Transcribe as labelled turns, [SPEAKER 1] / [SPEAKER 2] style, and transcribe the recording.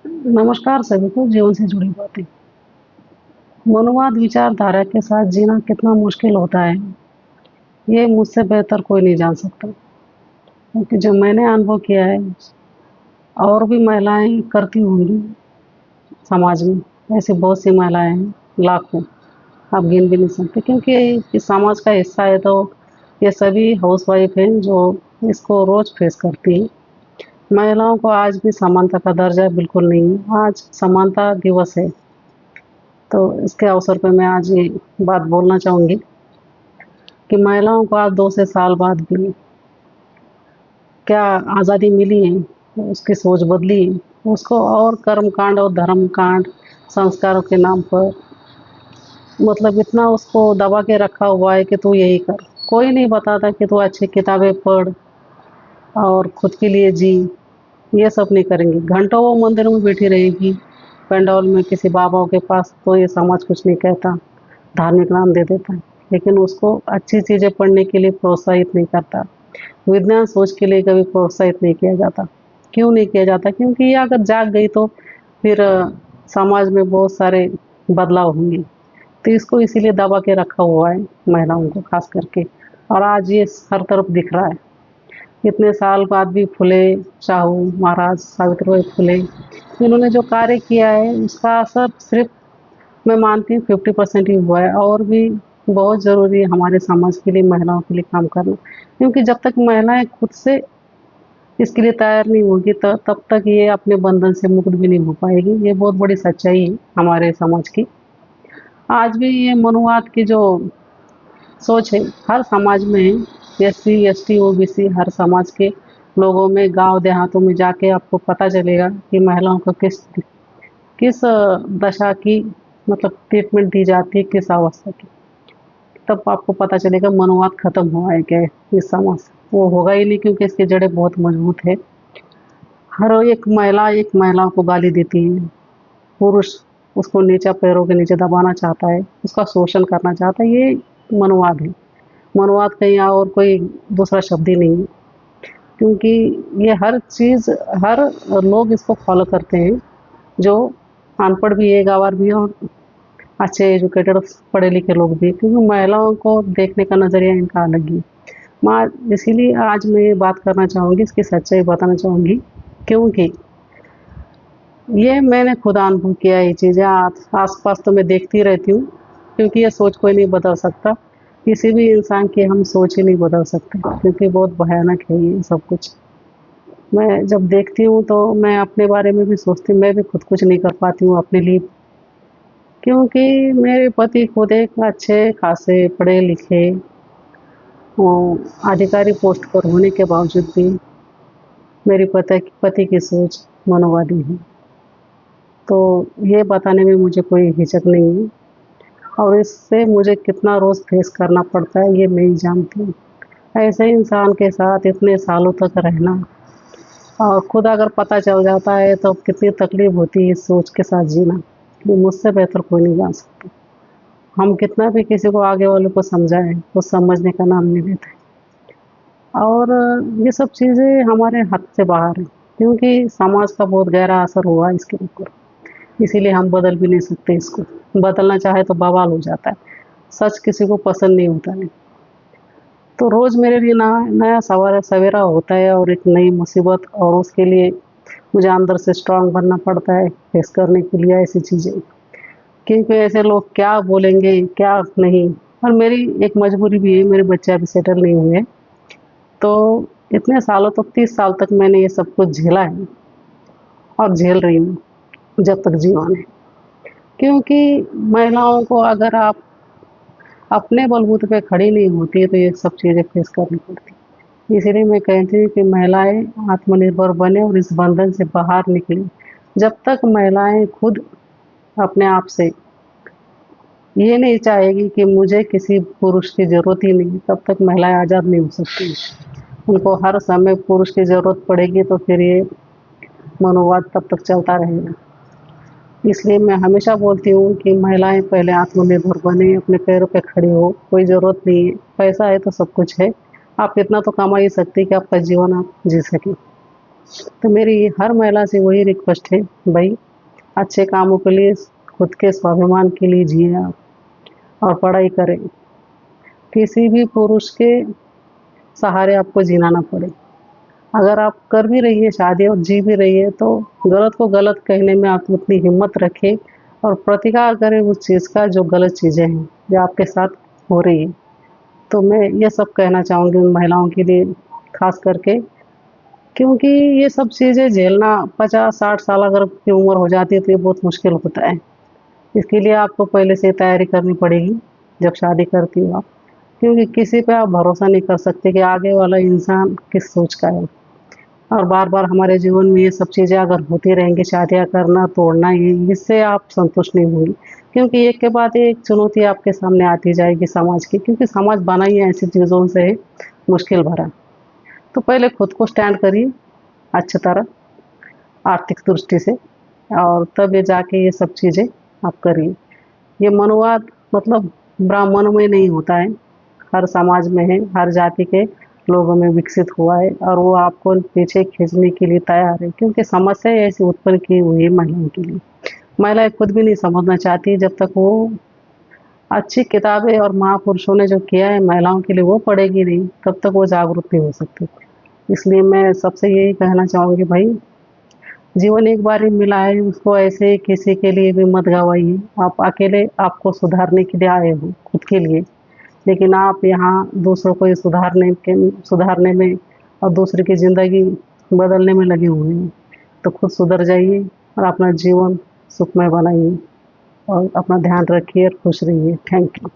[SPEAKER 1] नमस्कार सभी को। जीवन से जुड़ी बातें। मनोवाद विचारधारा के साथ जीना कितना मुश्किल होता है, ये मुझसे बेहतर कोई नहीं जान सकता। क्योंकि जो मैंने अनुभव किया है, और भी महिलाएं करती होंगी समाज में। ऐसी बहुत सी महिलाएं हैं, लाखों, आप गिन भी नहीं सकते। क्योंकि इस समाज का हिस्सा है, तो ये सभी हाउसवाइफ हैं जो इसको रोज फेस करती हैं। महिलाओं को आज भी समानता का दर्जा बिल्कुल नहीं है। आज समानता दिवस है, तो इसके अवसर पे मैं आज ये बात बोलना चाहूँगी कि महिलाओं को आज 2 से साल बाद भी क्या आज़ादी मिली है, उसकी सोच बदली है। उसको और कर्मकांड और धर्मकांड, संस्कारों के नाम पर मतलब इतना उसको दबा के रखा हुआ है कि तू यही कर। कोई नहीं बताता कि तू अच्छी किताबें पढ़ और खुद के लिए जी। ये सब नहीं करेंगे। घंटों वो मंदिर में बैठी रहेगी, पंडाल में किसी बाबा के पास, तो ये समाज कुछ नहीं कहता, धार्मिक नाम दे देता है। लेकिन उसको अच्छी चीज़ें पढ़ने के लिए प्रोत्साहित नहीं करता। विज्ञान सोच के लिए कभी प्रोत्साहित नहीं किया जाता। क्यों नहीं किया जाता? क्योंकि ये अगर जाग गई तो फिर समाज में बहुत सारे बदलाव होंगे। तो इसको इसीलिए दबा के रखा हुआ है, महिलाओं को खास करके। और आज ये हर तरफ दिख रहा है। इतने साल बाद भी फुले शाहू महाराज, सावित्रीबाई फुले, इन्होंने जो कार्य किया है उसका असर सिर्फ, मैं मानती हूँ, 50% ही हुआ है। और भी बहुत ज़रूरी है हमारे समाज के लिए, महिलाओं के लिए काम करना। क्योंकि जब तक महिलाएं खुद से इसके लिए तैयार नहीं होगी, तब तक ये अपने बंधन से मुक्त भी नहीं हो पाएगी। ये बहुत बड़ी सच्चाई है हमारे समाज की। आज भी ये मनुवाद की जो सोच है हर समाज में है। एससी एसटी ओबीसी हर समाज के लोगों में, गांव देहातों में जाके आपको पता चलेगा कि महिलाओं को किस किस दशा की मतलब ट्रीटमेंट दी जाती है, किस अवस्था की। तब आपको पता चलेगा मनुवाद खत्म हुआ है क्या इस समाज से। वो होगा ही नहीं, क्योंकि इसकी जड़ें बहुत मजबूत है। हर एक महिला को गाली देती है। पुरुष उसको नीचा, पैरों के नीचे दबाना चाहता है, उसका शोषण करना चाहता है। ये मनुवाद है। मनुवाद कहीं और कोई दूसरा शब्द ही नहीं है। क्योंकि ये हर चीज़, हर लोग इसको फॉलो करते हैं, जो अनपढ़ भी है, गँवार भी है, और अच्छे एजुकेटेड पढ़े लिखे लोग भी। क्योंकि महिलाओं को देखने का नज़रिया इनका अलग ही है। मैं इसीलिए आज मैं ये बात करना चाहूँगी, इसकी सच्चाई बताना चाहूँगी। क्योंकि ये मैंने खुद अनुभव किया है। ये चीज़ें आस-पास तो मैं देखती रहती हूँ। क्योंकि ये सोच कोई नहीं बदल सकता। किसी भी इंसान की हम सोच ही नहीं बदल सकते, क्योंकि बहुत भयानक है ये सब कुछ। मैं जब देखती हूँ तो मैं अपने बारे में भी सोचती हूँ, मैं भी खुद कुछ नहीं कर पाती हूँ अपने लिए। क्योंकि मेरे पति खुद एक अच्छे खासे पढ़े लिखे अधिकारी पोस्ट पर होने के बावजूद भी मेरे पति की सोच मनोवादी है। तो ये बताने में मुझे कोई हिचक नहीं है। और इससे मुझे कितना रोज़ फेस करना पड़ता है ये मैं ही जानती हूँ। ऐसे इंसान के साथ इतने सालों तक रहना, और खुद अगर पता चल जाता है तो कितनी तकलीफ़ होती है इस सोच के साथ जीना। ये मुझसे बेहतर कोई नहीं जान सकता। हम कितना भी किसी को, आगे वाले को समझाएँ, वो समझने का नाम नहीं लेते। और ये सब चीज़ें हमारे हाथ से बाहर हैं, क्योंकि समाज का बहुत गहरा असर हुआ है इसके ऊपर। इसीलिए हम बदल भी नहीं सकते इसको। बदलना चाहे तो बवाल हो जाता है। सच किसी को पसंद नहीं होता है। तो रोज़ मेरे लिए नया सवेरा होता है, और एक नई मुसीबत, और उसके लिए मुझे अंदर से स्ट्रॉन्ग बनना पड़ता है फेस करने के लिए ऐसी चीज़ें। क्योंकि ऐसे लोग क्या बोलेंगे, क्या नहीं। और मेरी एक मजबूरी भी है, मेरे बच्चे अभी सेटल नहीं हुए। तो इतने सालों तक, 30 साल तक मैंने ये सब कुछ झेला है, और झेल रही हूँ जब तक जीवन है। क्योंकि महिलाओं को अगर आप अपने बलबूते पे खड़ी नहीं होती है, तो ये सब चीज़ें फेस करनी पड़ती है। इसीलिए मैं कहती हूँ कि महिलाएँ आत्मनिर्भर बनें और इस बंधन से बाहर निकलें। जब तक महिलाएँ खुद अपने आप से ये नहीं चाहेगी कि मुझे किसी पुरुष की ज़रूरत ही नहीं, तब तक महिलाएँ आज़ाद नहीं हो सकती हैं। उनको हर समय पुरुष की ज़रूरत पड़ेगी, तो फिर ये मनोवाद तब तक चलता रहेगा। इसलिए मैं हमेशा बोलती हूँ कि महिलाएँ पहले आत्मनिर्भर बनें, अपने पैरों पे खड़ी हो। कोई ज़रूरत नहीं है, पैसा है तो सब कुछ है। आप इतना तो कमा ही सकती हैं कि आपका जीवन आप जी सकें। तो मेरी हर महिला से वही रिक्वेस्ट है, भाई अच्छे कामों के लिए, खुद के स्वाभिमान के लिए जिए आप, और पढ़ाई करें। किसी भी पुरुष के सहारे आपको जीना ना पड़े। अगर आप कर भी रही है शादी और जी भी रही है, तो गलत को गलत कहने में आप उतनी हिम्मत रखें और प्रतिकार करें उस चीज़ का जो गलत चीज़ें हैं जो आपके साथ हो रही है। तो मैं ये सब कहना चाहूँगी उन महिलाओं के लिए खास करके, क्योंकि ये सब चीज़ें झेलना 50-60 साल अगर की उम्र हो जाती है तो ये बहुत मुश्किल होता है। इसके लिए आपको पहले से तैयारी करनी पड़ेगी जब शादी करती हो आप, क्योंकि किसी पे आप भरोसा नहीं कर सकते कि आगे वाला इंसान किस सोच का है। और बार-बार हमारे जीवन में ये सब चीज़ें अगर होती रहेंगी, शादियाँ करना, तोड़ना, ये इससे आप संतुष्ट नहीं होंगी। क्योंकि एक के बाद एक चुनौती आपके सामने आती जाएगी समाज की, क्योंकि समाज बना ही ऐसी चीज़ों से है, मुश्किल भरा। तो पहले खुद को स्टैंड करिए अच्छी तरह, आर्थिक दृष्टि से, और तब ये जाके ये सब चीज़ें आप करिए। ये मनुवाद मतलब ब्राह्मणों में नहीं होता है, हर समाज में है, हर जाति के लोगों में विकसित हुआ है, और वो आपको पीछे खींचने के लिए तैयार है, क्योंकि समस्या ऐसी उत्पन्न की हुई है महिलाओं के लिए। महिलाएं खुद भी नहीं समझना चाहती, जब तक वो अच्छी किताबें और महापुरुषों ने जो किया है महिलाओं के लिए वो पढ़ेगी नहीं, तब तक वो जागरूक नहीं हो सकती। इसलिए मैं सबसे यही कहना चाहूँगी, भाई जीवन एक बार ही मिला है, उसको ऐसे किसी के लिए भी मत गंवाइए। आप अकेले आपको सुधारने के लिए आए हो, खुद के लिए, लेकिन आप यहाँ दूसरों को ये सुधारने में और दूसरे की ज़िंदगी बदलने में लगे हुए हैं। तो खुद सुधर जाइए और अपना जीवन सुखमय बनाइए, और अपना ध्यान रखिए और खुश रहिए। Thank you.